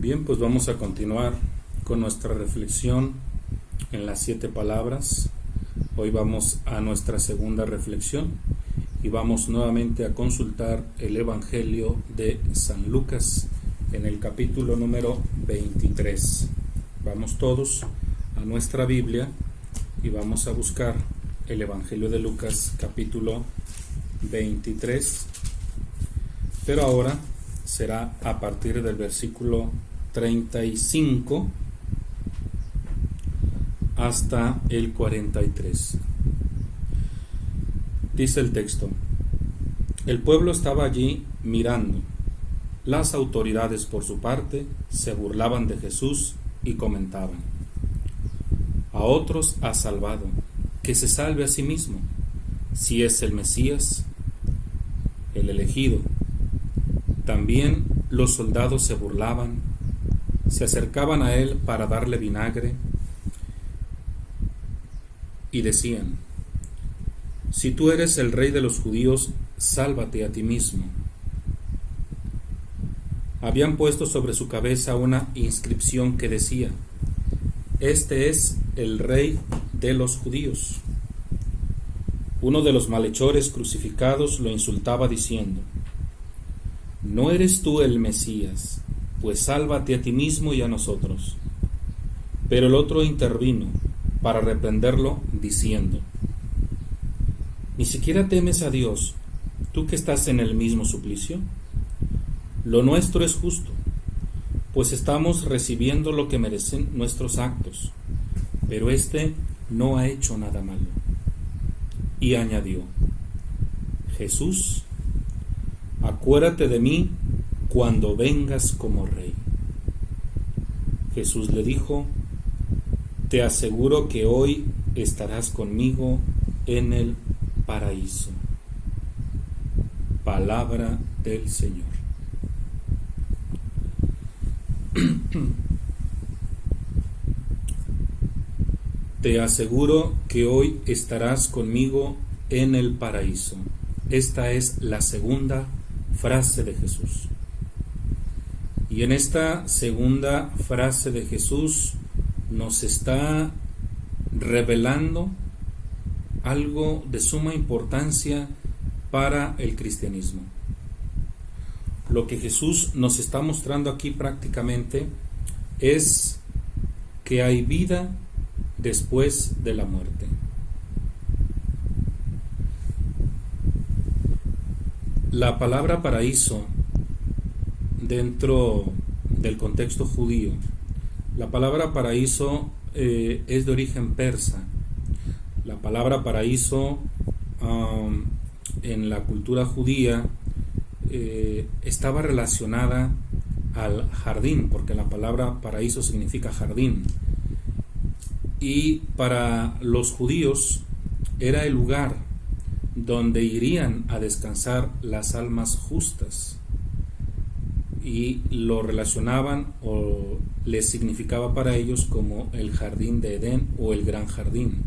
Bien, pues vamos a continuar con nuestra reflexión en las 7 palabras. Hoy vamos a nuestra segunda reflexión y vamos nuevamente a consultar el Evangelio de San Lucas en el capítulo número 23. Vamos todos a nuestra Biblia y vamos a buscar el Evangelio de Lucas capítulo 23, pero ahora será a partir del versículo 35 hasta el 43. Dice el texto: el pueblo estaba allí mirando. Las autoridades, por su parte, se burlaban de Jesús y comentaban: a otros ha salvado, que se salve a sí mismo, si es el Mesías, el elegido. También los soldados se burlaban, se acercaban a él para darle vinagre y decían: si tú eres el rey de los judíos, sálvate a ti mismo. Habían puesto sobre su cabeza una inscripción que decía: este es el rey de los judíos. Uno de los malhechores crucificados lo insultaba diciendo: ¿no eres tú el Mesías? Pues sálvate a ti mismo y a nosotros. Pero el otro intervino para reprenderlo diciendo: ¿ni siquiera temes a Dios, tú que estás en el mismo suplicio? Lo nuestro es justo, pues estamos recibiendo lo que merecen nuestros actos, pero éste no ha hecho nada malo. Y añadió: Jesús, acuérdate de mí cuando vengas como rey. Jesús le dijo: te aseguro que hoy estarás conmigo en el paraíso. Palabra del Señor. Te aseguro que hoy estarás conmigo en el paraíso. Esta es la segunda frase de Jesús. Y en esta segunda frase de Jesús nos está revelando algo de suma importancia para el cristianismo. Lo que Jesús nos está mostrando aquí prácticamente es que hay vida después de la muerte. La palabra paraíso, dentro del contexto judío, la palabra paraíso es de origen persa. La palabra paraíso en la cultura judía estaba relacionada al jardín, porque la palabra paraíso significa jardín. Y para los judíos era el lugar donde irían a descansar las almas justas, y lo relacionaban o les significaba para ellos como el jardín de Edén o el gran jardín.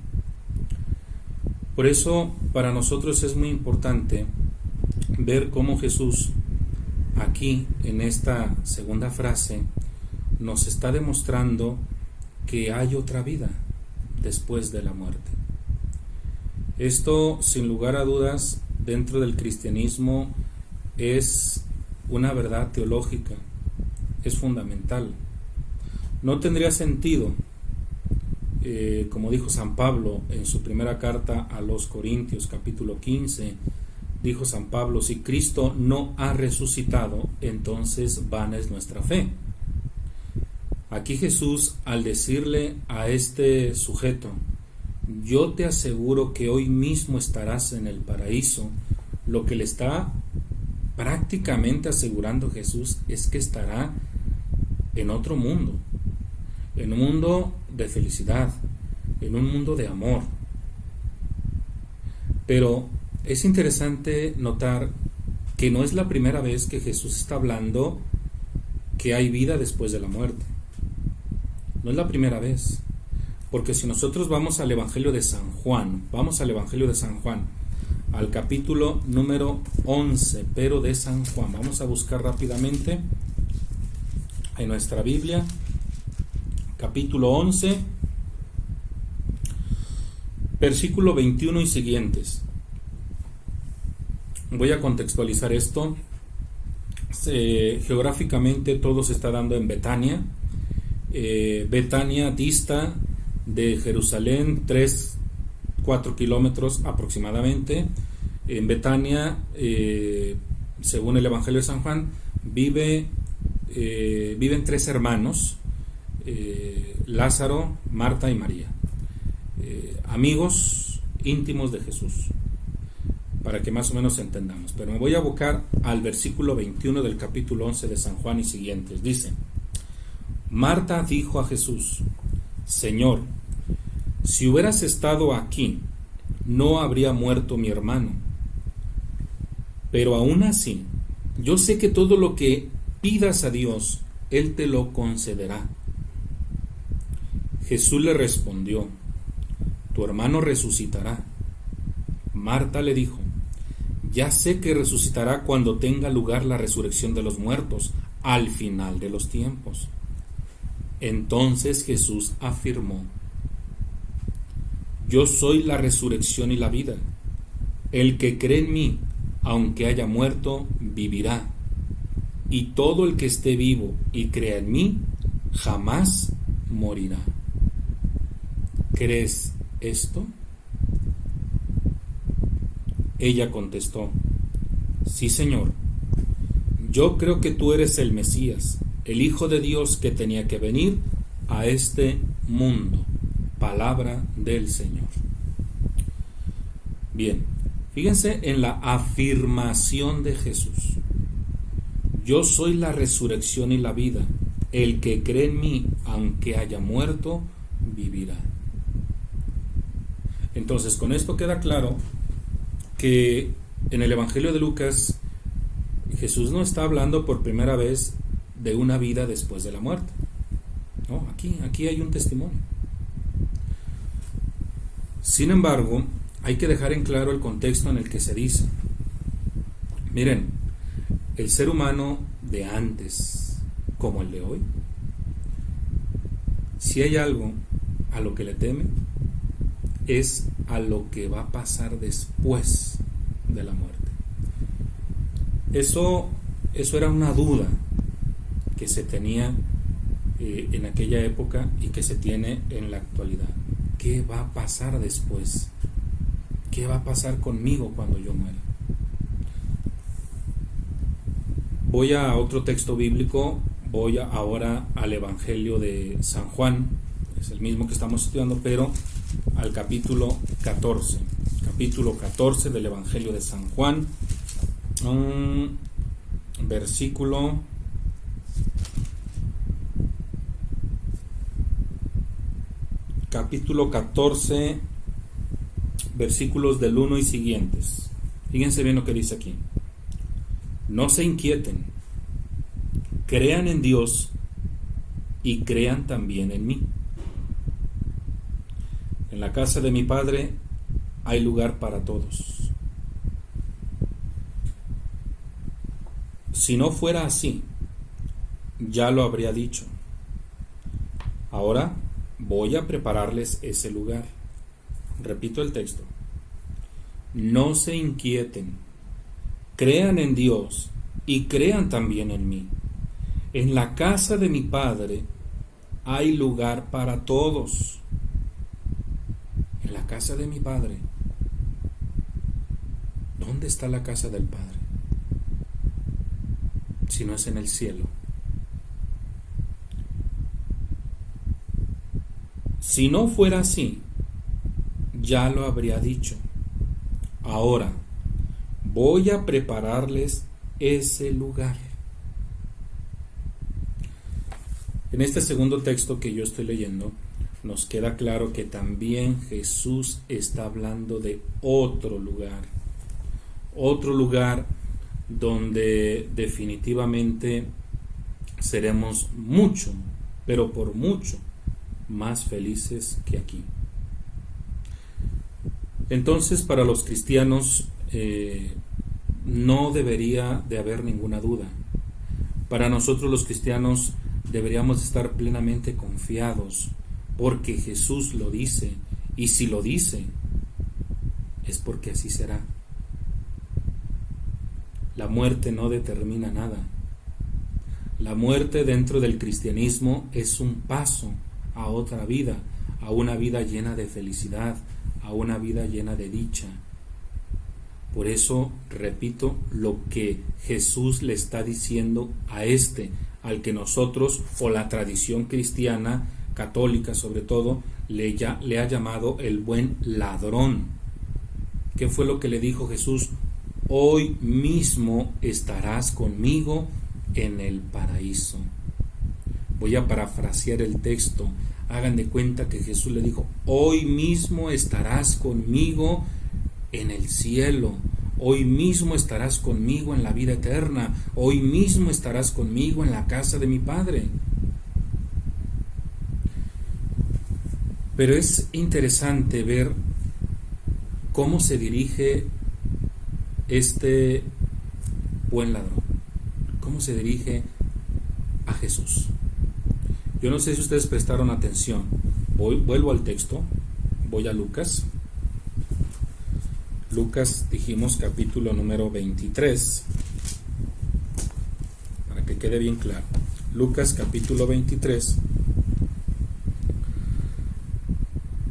Por eso para nosotros es muy importante ver cómo Jesús aquí en esta segunda frase nos está demostrando que hay otra vida después de la muerte. Esto, sin lugar a dudas, dentro del cristianismo es una verdad teológica, es fundamental. No tendría sentido, como dijo San Pablo en su primera carta a los Corintios, capítulo 15, dijo San Pablo: si Cristo no ha resucitado, entonces vana es nuestra fe. Aquí Jesús, al decirle a este sujeto: yo te aseguro que hoy mismo estarás en el paraíso, lo que le está prácticamente asegurando Jesús es que estará en otro mundo, en un mundo de felicidad, en un mundo de amor. Pero es interesante notar que no es la primera vez que Jesús está hablando que hay vida después de la muerte. No es la primera vez, porque si nosotros vamos al Evangelio de San Juan, al capítulo número 11, pero de San Juan, vamos a buscar rápidamente en nuestra Biblia, capítulo 11, versículo 21 y siguientes. Voy a contextualizar esto. Geográficamente todo se está dando en Betania. Betania dista de Jerusalén 3-4 kilómetros aproximadamente. En Betania, según el Evangelio de San Juan, viven 3 hermanos, Lázaro, Marta y María, amigos íntimos de Jesús, para que más o menos entendamos. Pero me voy a abocar al versículo 21 del capítulo 11 de San Juan y siguientes. Dice: Marta dijo a Jesús: Señor, si hubieras estado aquí, no habría muerto mi hermano. Pero aún así, yo sé que todo lo que pidas a Dios, Él te lo concederá. Jesús le respondió: Tu hermano resucitará. Marta le dijo: Ya sé que resucitará cuando tenga lugar la resurrección de los muertos, al final de los tiempos. Entonces Jesús afirmó: Yo soy la resurrección y la vida. El que cree en mí, aunque haya muerto, vivirá. Y todo el que esté vivo y crea en mí, jamás morirá. ¿Crees esto? Ella contestó: Sí, Señor. Yo creo que tú eres el Mesías, el Hijo de Dios que tenía que venir a este mundo. Palabra del Señor. Bien, fíjense en la afirmación de Jesús. Yo soy la resurrección y la vida. El que cree en mí, aunque haya muerto, vivirá. Entonces, con esto queda claro que en el Evangelio de Lucas, Jesús no está hablando por primera vez de una vida después de la muerte. No, aquí hay un testimonio. Sin embargo, hay que dejar en claro el contexto en el que se dice. Miren, el ser humano de antes, como el de hoy, si hay algo a lo que le teme, es a lo que va a pasar después de la muerte. Eso era una duda que se tenía en aquella época y que se tiene en la actualidad. ¿Qué va a pasar después? ¿Qué va a pasar conmigo cuando yo muera? Voy a otro texto bíblico, voy ahora al Evangelio de San Juan, es el mismo que estamos estudiando, pero al capítulo 14 del Evangelio de San Juan, versículo capítulo 14, versículos del 1 y siguientes. Fíjense bien lo que dice aquí. No se inquieten, crean en Dios y crean también en mí. En la casa de mi Padre hay lugar para todos. Si no fuera así, ya lo habría dicho. Ahora voy a prepararles ese lugar. Repito el texto. No se inquieten, crean en Dios y crean también en mí. En la casa de mi Padre hay lugar para todos. En la casa de mi Padre. ¿Dónde está la casa del Padre? Si no es en el cielo. Si no fuera así, ya lo habría dicho. Ahora, voy a prepararles ese lugar. En este segundo texto que yo estoy leyendo, nos queda claro que también Jesús está hablando de otro lugar donde definitivamente seremos mucho, pero por mucho, más felices que aquí. Entonces, para los cristianos no debería de haber ninguna duda. Para nosotros los cristianos deberíamos estar plenamente confiados, porque Jesús lo dice, y si lo dice, es porque así será. La muerte no determina nada. La muerte dentro del cristianismo es un paso a otra vida, a una vida llena de felicidad, a una vida llena de dicha. Por eso, repito, lo que Jesús le está diciendo a al que nosotros, o la tradición cristiana, católica sobre todo, le ha llamado el buen ladrón. ¿Qué fue lo que le dijo Jesús? Hoy mismo estarás conmigo en el paraíso. Voy a parafrasear el texto. Hagan de cuenta que Jesús le dijo, hoy mismo estarás conmigo en el cielo, hoy mismo estarás conmigo en la vida eterna, hoy mismo estarás conmigo en la casa de mi Padre. Pero es interesante ver cómo se dirige este buen ladrón, cómo se dirige a Jesús. Yo no sé si ustedes prestaron atención. Vuelvo al texto, voy a Lucas. Lucas, dijimos, capítulo número 23, para que quede bien claro. Lucas, capítulo 23,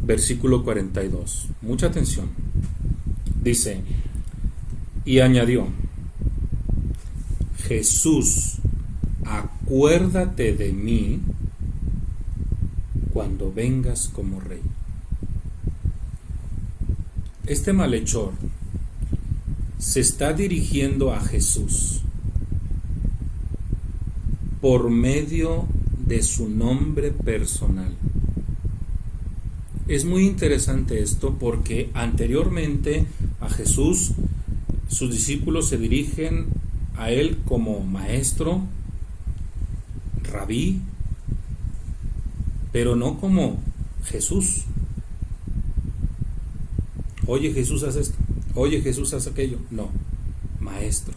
versículo 42. Mucha atención. Dice, y añadió, Jesús, acuérdate de mí cuando vengas como rey. Este malhechor se está dirigiendo a Jesús por medio de su nombre personal. Es muy interesante esto porque anteriormente a Jesús sus discípulos se dirigen a él como maestro, rabí, pero no como Jesús. Oye, Jesús, haz esto. Oye, Jesús, haz aquello. No, maestro,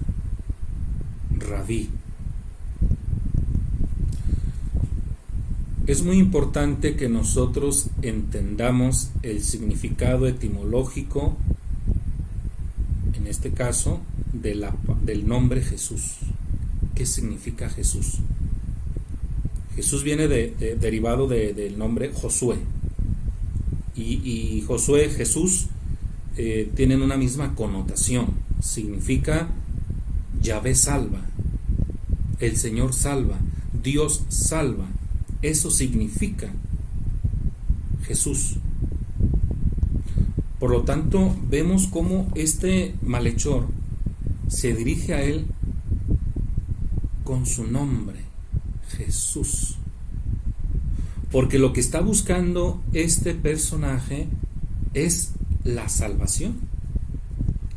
rabí. Es muy importante que nosotros entendamos el significado etimológico, en este caso, del nombre Jesús. ¿Qué significa Jesús? Jesús viene derivado del nombre Josué. Y Josué, Jesús, tienen una misma connotación. Significa Yahvé salva, el Señor salva, Dios salva. Eso significa Jesús. Por lo tanto, vemos cómo este malhechor se dirige a él con su nombre, Jesús. Porque lo que está buscando este personaje es la salvación.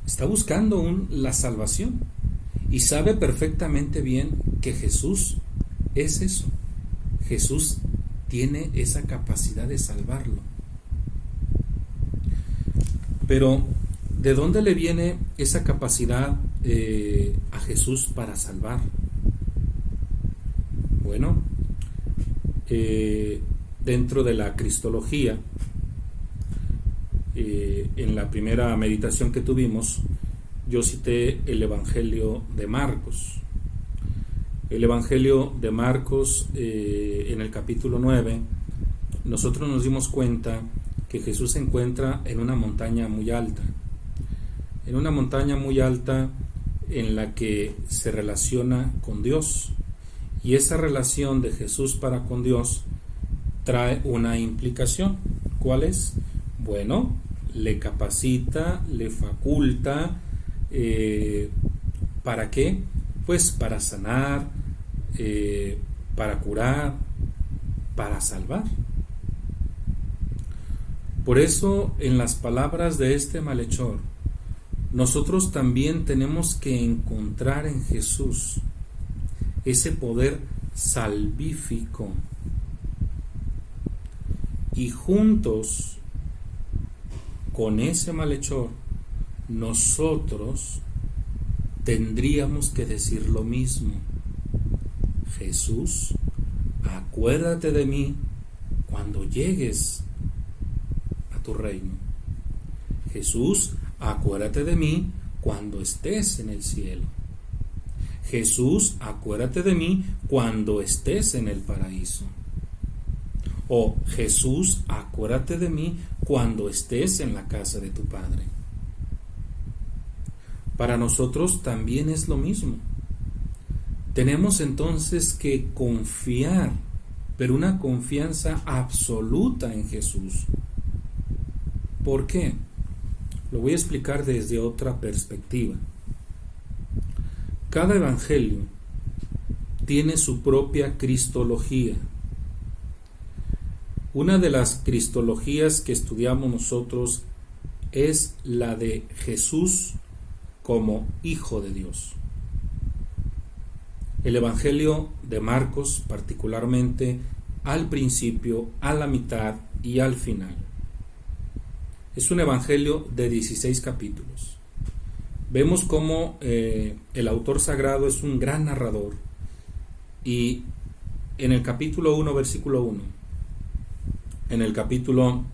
Está buscando la salvación. Y sabe perfectamente bien que Jesús es eso. Jesús tiene esa capacidad de salvarlo. Pero, ¿de dónde le viene esa capacidad a Jesús para salvar? Bueno, dentro de la cristología, en la primera meditación que tuvimos, yo cité el Evangelio de Marcos. El Evangelio de Marcos, en el capítulo 9, nosotros nos dimos cuenta que Jesús se encuentra en una montaña muy alta. En una montaña muy alta en la que se relaciona con Dios. Y esa relación de Jesús para con Dios trae una implicación. ¿Cuál es? Bueno, le capacita, le faculta, ¿para qué? Pues para sanar, para curar, para salvar. Por eso, en las palabras de este malhechor, nosotros también tenemos que encontrar en Jesús ese poder salvífico. Y juntos con ese malhechor, nosotros tendríamos que decir lo mismo. Jesús, acuérdate de mí cuando llegues a tu reino. Jesús, acuérdate de mí cuando estés en el cielo. Jesús, acuérdate de mí cuando estés en el paraíso. O Jesús, acuérdate de mí cuando estés en la casa de tu Padre. Para nosotros también es lo mismo. Tenemos entonces que confiar, pero una confianza absoluta en Jesús. ¿Por qué? Lo voy a explicar desde otra perspectiva. Cada evangelio tiene su propia cristología. Una de las cristologías que estudiamos nosotros es la de Jesús como Hijo de Dios. El Evangelio de Marcos, particularmente al principio, a la mitad y al final. Es un evangelio de 16 capítulos. Vemos cómo el autor sagrado es un gran narrador, y en el capítulo 1, versículo 1, en el capítulo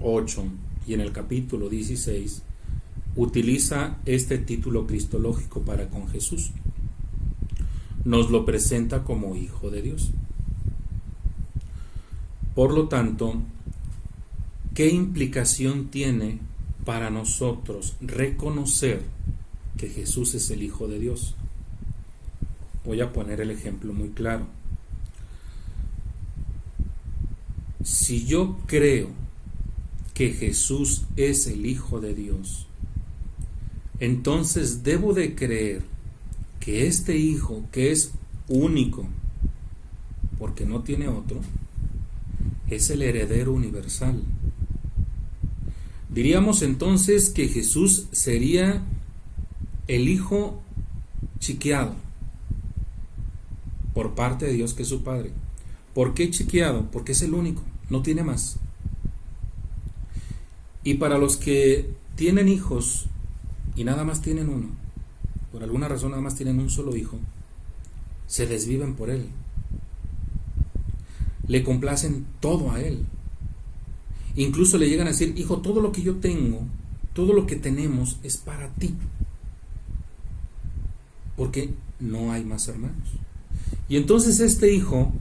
8 y en el capítulo 16 utiliza este título cristológico para con Jesús. Nos lo presenta como Hijo de Dios. Por lo tanto, ¿qué implicación tiene para nosotros reconocer que Jesús es el Hijo de Dios? Voy a poner el ejemplo muy claro. Si yo creo que Jesús es el Hijo de Dios, entonces debo de creer que este Hijo, que es único, porque no tiene otro, es el heredero universal. Diríamos entonces que Jesús sería el Hijo chiqueado por parte de Dios, que es su Padre. ¿Por qué chiqueado? Porque es el único, no tiene más. Y para los que tienen hijos y nada más tienen uno, por alguna razón nada más tienen un solo hijo, se desviven por él, le complacen todo a él. Incluso le llegan a decir: hijo, todo lo que yo tengo, todo lo que tenemos es para ti, porque no hay más hermanos. Y entonces este hijo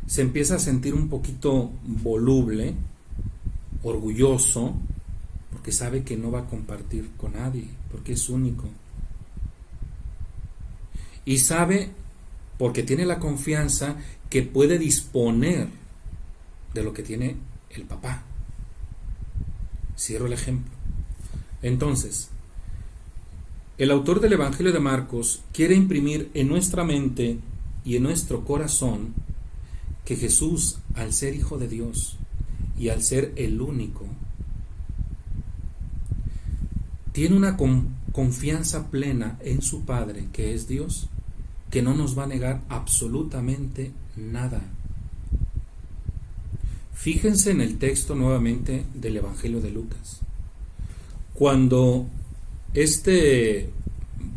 se empieza a sentir un poquito voluble, orgulloso, porque sabe que no va a compartir con nadie, porque es único. Y sabe, porque tiene la confianza, que puede disponer de lo que tiene el papá. Cierro el ejemplo. Entonces, el autor del Evangelio de Marcos quiere imprimir en nuestra mente y en nuestro corazón que Jesús, al ser Hijo de Dios y al ser el único, tiene una confianza plena en su Padre, que es Dios, que no nos va a negar absolutamente nada. Fíjense en el texto nuevamente del Evangelio de Lucas. Cuando este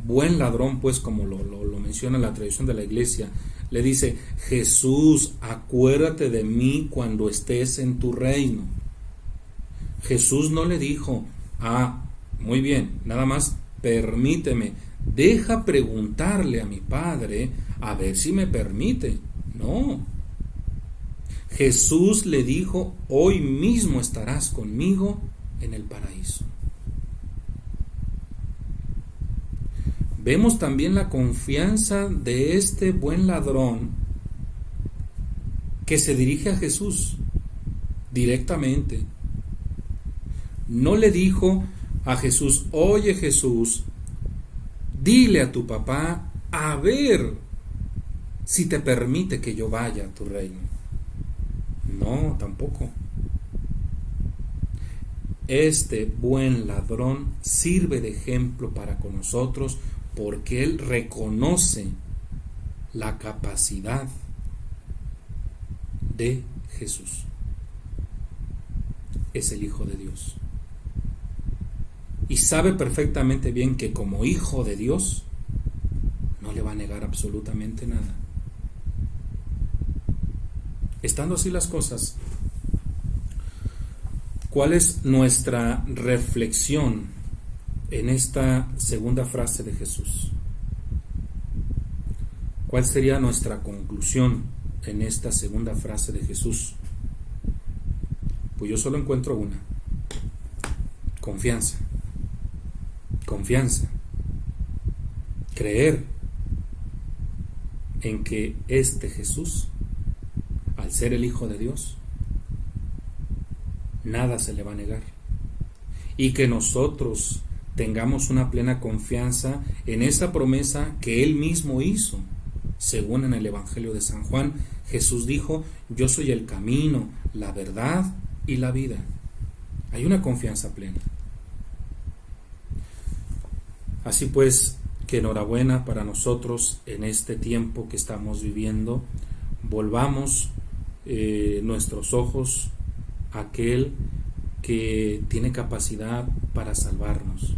buen ladrón, pues como lo menciona la tradición de la iglesia, le dice: Jesús, acuérdate de mí cuando estés en tu reino. Jesús no le dijo: muy bien, nada más permíteme, deja preguntarle a mi Padre a ver si me permite. No. Jesús le dijo: hoy mismo estarás conmigo en el paraíso. Vemos también la confianza de este buen ladrón, que se dirige a Jesús directamente. No le dijo a Jesús: oye Jesús, dile a tu papá a ver si te permite que yo vaya a tu reino. No, tampoco. Este buen ladrón sirve de ejemplo para con nosotros, porque él reconoce la capacidad de Jesús. Es el Hijo de Dios. Y sabe perfectamente bien que como Hijo de Dios no le va a negar absolutamente nada. Estando así las cosas, ¿cuál es nuestra reflexión en esta segunda frase de Jesús? ¿Cuál sería nuestra conclusión en esta segunda frase de Jesús? Pues yo solo encuentro una: confianza. Confianza. Creer en que este Jesús, al ser el Hijo de Dios, nada se le va a negar, y que nosotros tengamos una plena confianza en esa promesa que Él mismo hizo. Según en el Evangelio de San Juan, Jesús dijo: yo soy el camino, la verdad y la vida. Hay una confianza plena. Así pues, que enhorabuena para nosotros en este tiempo que estamos viviendo. Volvamos nuestros ojos a aquel que tiene capacidad para salvarnos,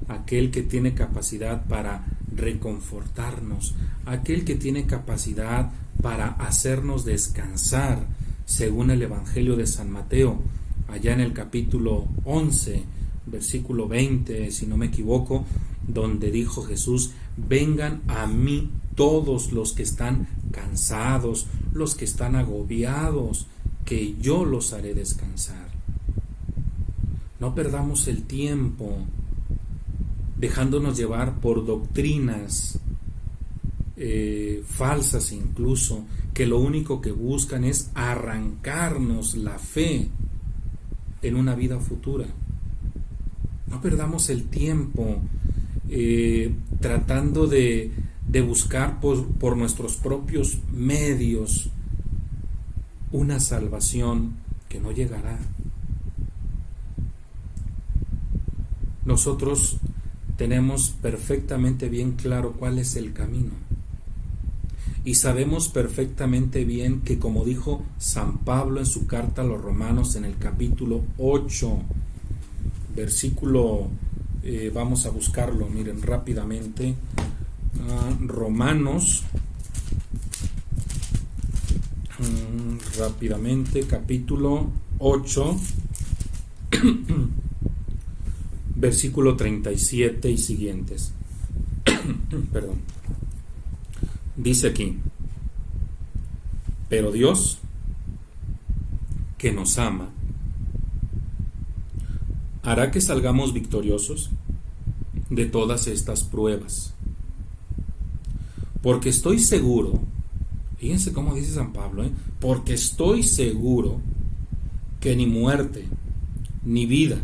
aquel que tiene capacidad para reconfortarnos, aquel que tiene capacidad para hacernos descansar, según el Evangelio de San Mateo, allá en el capítulo 11, versículo 20, si no me equivoco, donde dijo Jesús: vengan a mí todos los que están cansados, los que están agobiados, que yo los haré descansar. No perdamos el tiempo dejándonos llevar por doctrinas falsas incluso, que lo único que buscan es arrancarnos la fe en una vida futura. No perdamos el tiempo tratando de buscar por nuestros propios medios una salvación que no llegará. Nosotros tenemos perfectamente bien claro cuál es el camino, y sabemos perfectamente bien que, como dijo San Pablo en su carta a los Romanos en el capítulo 8, versículo, vamos a buscarlo, miren rápidamente, Romanos, rápidamente, capítulo 8, versículo 37 y siguientes. Perdón. Dice aquí: pero Dios, que nos ama, hará que salgamos victoriosos de todas estas pruebas. Porque estoy seguro, fíjense cómo dice San Pablo, porque estoy seguro que ni muerte, ni vida,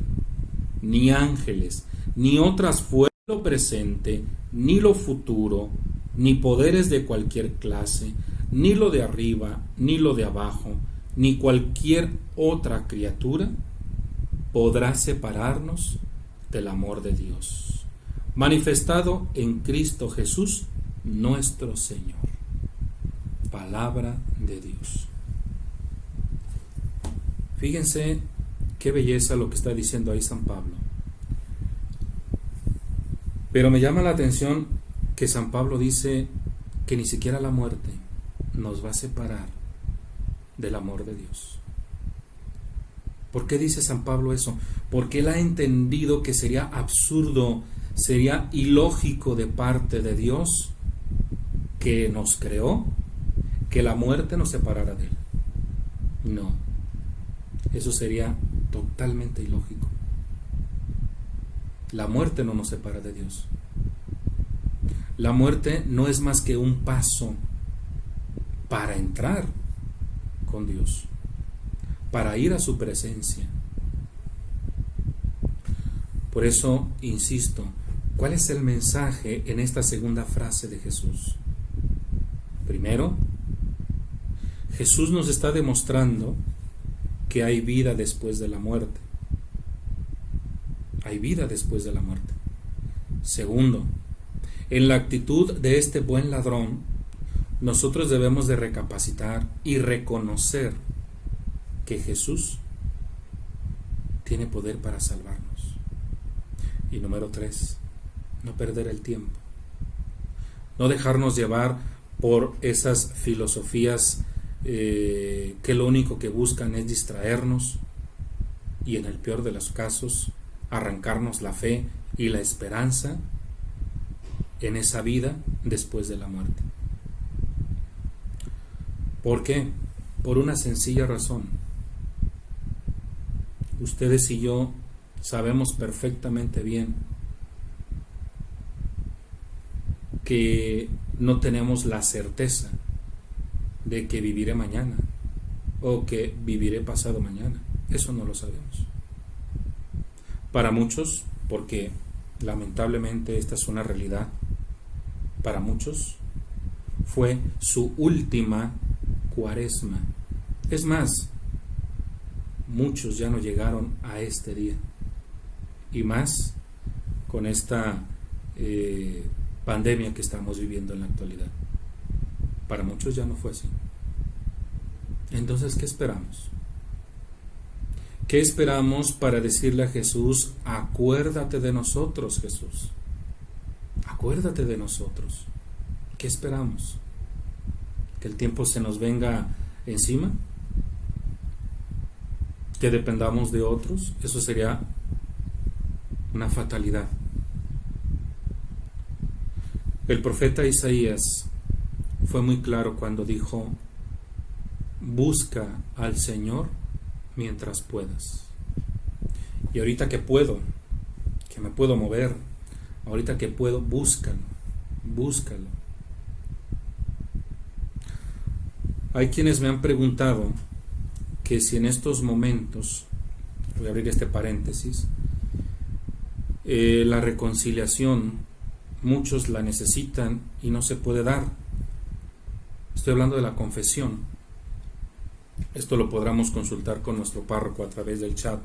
ni ángeles, ni otras fuerzas, ni lo presente, ni lo futuro, ni poderes de cualquier clase, ni lo de arriba, ni lo de abajo, ni cualquier otra criatura podrá separarnos del amor de Dios, manifestado en Cristo Jesús, nuestro Señor. Palabra de Dios. Fíjense qué belleza lo que está diciendo ahí San Pablo. Pero me llama la atención que San Pablo dice que ni siquiera la muerte nos va a separar del amor de Dios. ¿Por qué dice San Pablo eso? Porque él ha entendido que sería absurdo, sería ilógico de parte de Dios, que nos creó, que la muerte nos separara de él. No, eso sería totalmente ilógico. La muerte no nos separa de Dios. La muerte no es más que un paso para entrar con Dios, para ir a su presencia. Por eso, insisto, ¿cuál es el mensaje en esta segunda frase de Jesús? Primero, Jesús nos está demostrando que hay vida después de la muerte. Hay vida después de la muerte. Segundo, en la actitud de este buen ladrón, nosotros debemos de recapacitar y reconocer que Jesús tiene poder para salvarnos. Y número 3, no perder el tiempo. No dejarnos llevar por esas filosofías que lo único que buscan es distraernos y, en el peor de los casos, arrancarnos la fe y la esperanza en esa vida después de la muerte. ¿Por qué? Por una sencilla razón. Ustedes y yo sabemos perfectamente bien que no tenemos la certeza de que viviré mañana o que viviré pasado mañana. Eso no lo sabemos. Para muchos, porque lamentablemente esta es una realidad, para muchos fue su última cuaresma. Es más, muchos ya no llegaron a este día, y más con esta pandemia que estamos viviendo en la actualidad. Para muchos ya no fue así. Entonces, ¿qué esperamos? ¿Qué esperamos para decirle a Jesús: acuérdate de nosotros, Jesús? Acuérdate de nosotros. ¿Qué esperamos? ¿Que el tiempo se nos venga encima? ¿Que dependamos de otros? Eso sería una fatalidad. El profeta Isaías fue muy claro cuando dijo: busca al Señor mientras puedas. Y ahorita que puedo, que me puedo mover, ahorita que puedo, búscalo, búscalo. Hay quienes me han preguntado que si en estos momentos, voy a abrir este paréntesis, la reconciliación, muchos la necesitan y no se puede dar. Estoy hablando de la confesión. Esto lo podremos consultar con nuestro párroco a través del chat,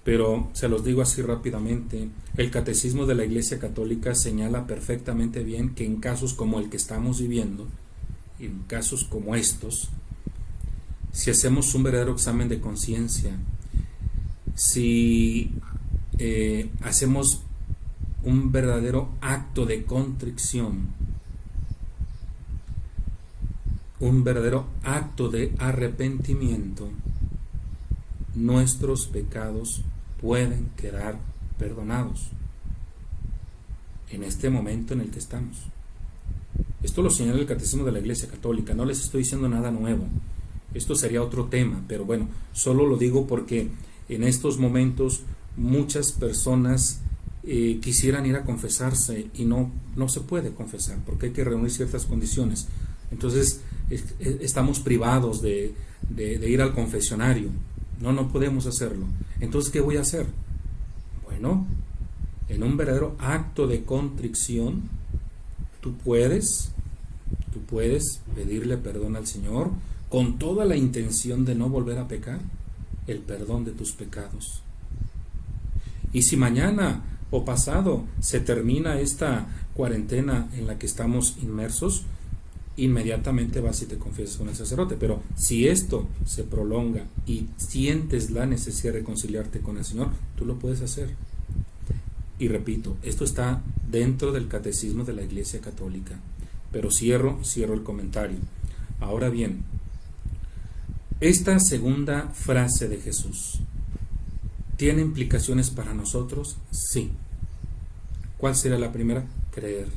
pero se los digo así rápidamente. El Catecismo de la Iglesia Católica señala perfectamente bien que en casos como el que estamos viviendo, en casos como estos, si hacemos un verdadero examen de conciencia, si hacemos un verdadero acto de contrición, un verdadero acto de arrepentimiento, nuestros pecados pueden quedar perdonados en este momento en el que estamos. Esto lo señala el Catecismo de la Iglesia Católica. No les estoy diciendo nada nuevo. Esto sería otro tema, pero bueno, solo lo digo porque en estos momentos muchas personas quisieran ir a confesarse y no se puede confesar porque hay que reunir ciertas condiciones. Entonces estamos privados de ir al confesionario. No podemos hacerlo. Entonces, ¿qué voy a hacer? Bueno, en un verdadero acto de contrición, tú puedes pedirle perdón al Señor con toda la intención de no volver a pecar, el perdón de tus pecados. Y si mañana o pasado se termina esta cuarentena en la que estamos inmersos, inmediatamente vas y te confiesas con el sacerdote. Pero si esto se prolonga y sientes la necesidad de reconciliarte con el Señor, tú lo puedes hacer. Y repito, esto está dentro del Catecismo de la Iglesia Católica. Pero cierro el comentario. Ahora bien, esta segunda frase de Jesús, ¿tiene implicaciones para nosotros? Sí. ¿Cuál será la primera? Creer.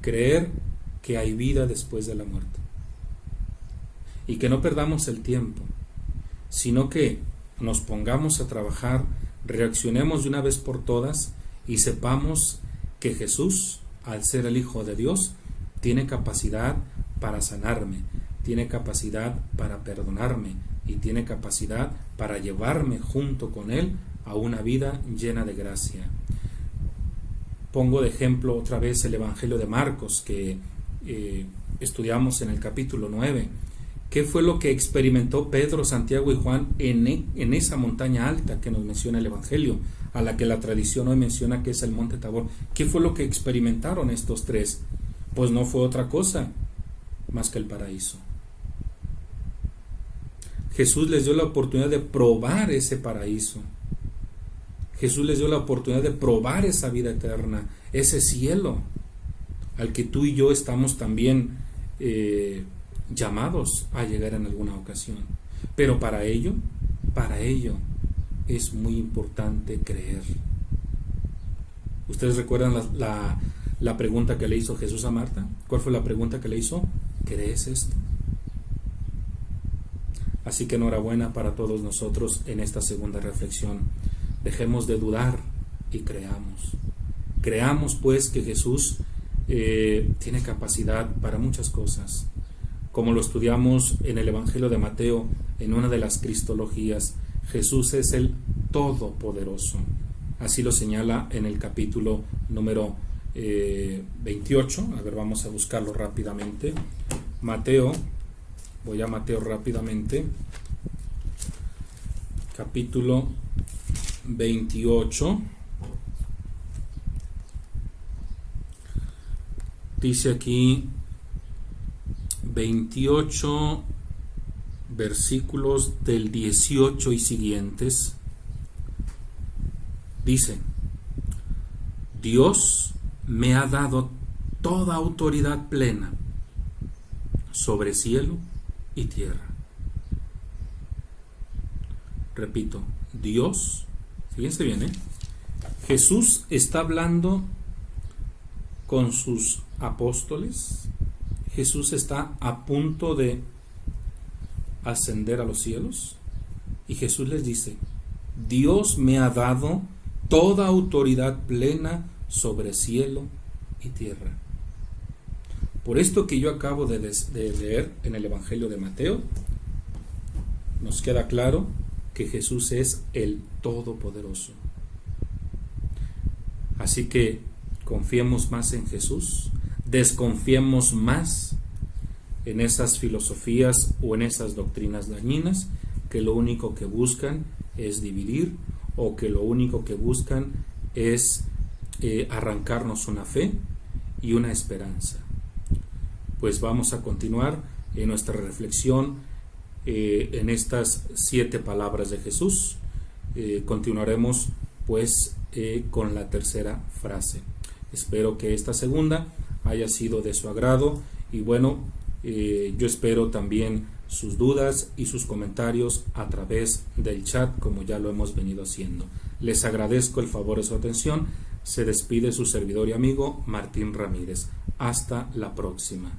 Creer que hay vida después de la muerte. Y que no perdamos el tiempo, sino que nos pongamos a trabajar, reaccionemos de una vez por todas y sepamos que Jesús, al ser el Hijo de Dios, tiene capacidad para sanarme, tiene capacidad para perdonarme y tiene capacidad para llevarme junto con Él a una vida llena de gracia. Pongo de ejemplo otra vez el Evangelio de Marcos que estudiamos en el capítulo 9. ¿Qué fue lo que experimentó Pedro, Santiago y Juan en esa montaña alta que nos menciona el Evangelio, a la que la tradición hoy menciona que es el Monte Tabor? ¿Qué fue lo que experimentaron estos tres? Pues no fue otra cosa más que el paraíso. Jesús les dio la oportunidad de probar ese paraíso. Jesús les dio la oportunidad de probar esa vida eterna, ese cielo al que tú y yo estamos también llamados a llegar en alguna ocasión. Pero para ello es muy importante creer. ¿Ustedes recuerdan la pregunta que le hizo Jesús a Marta? ¿Cuál fue la pregunta que le hizo? ¿Crees esto? Así que enhorabuena para todos nosotros en esta segunda reflexión. Dejemos de dudar y creamos. Creamos pues que Jesús tiene capacidad para muchas cosas. Como lo estudiamos en el Evangelio de Mateo, en una de las cristologías, Jesús es el Todopoderoso. Así lo señala en el capítulo número 28. A ver, vamos a buscarlo rápidamente. Mateo, voy a Mateo rápidamente. Capítulo 28. Dice aquí 28 versículos del 18 y siguientes. Dice: Dios me ha dado toda autoridad plena sobre cielo y tierra. Repito, Dios, fíjense bien, Jesús está hablando con sus apóstoles. Jesús está a punto de ascender a los cielos y Jesús les dice: Dios me ha dado toda autoridad plena sobre cielo y tierra. Por esto que yo acabo de leer en el Evangelio de Mateo, nos queda claro que Jesús es el Todopoderoso. Así que confiemos más en Jesús, desconfiemos más en esas filosofías o en esas doctrinas dañinas que lo único que buscan es dividir, o que lo único que buscan es arrancarnos una fe y una esperanza. Pues vamos a continuar en nuestra reflexión en estas 7 palabras de Jesús. Continuaremos pues con la tercera frase. Espero que esta segunda haya sido de su agrado y bueno, yo espero también sus dudas y sus comentarios a través del chat, como ya lo hemos venido haciendo. Les agradezco el favor de su atención. Se despide su servidor y amigo Martín Ramírez. Hasta la próxima.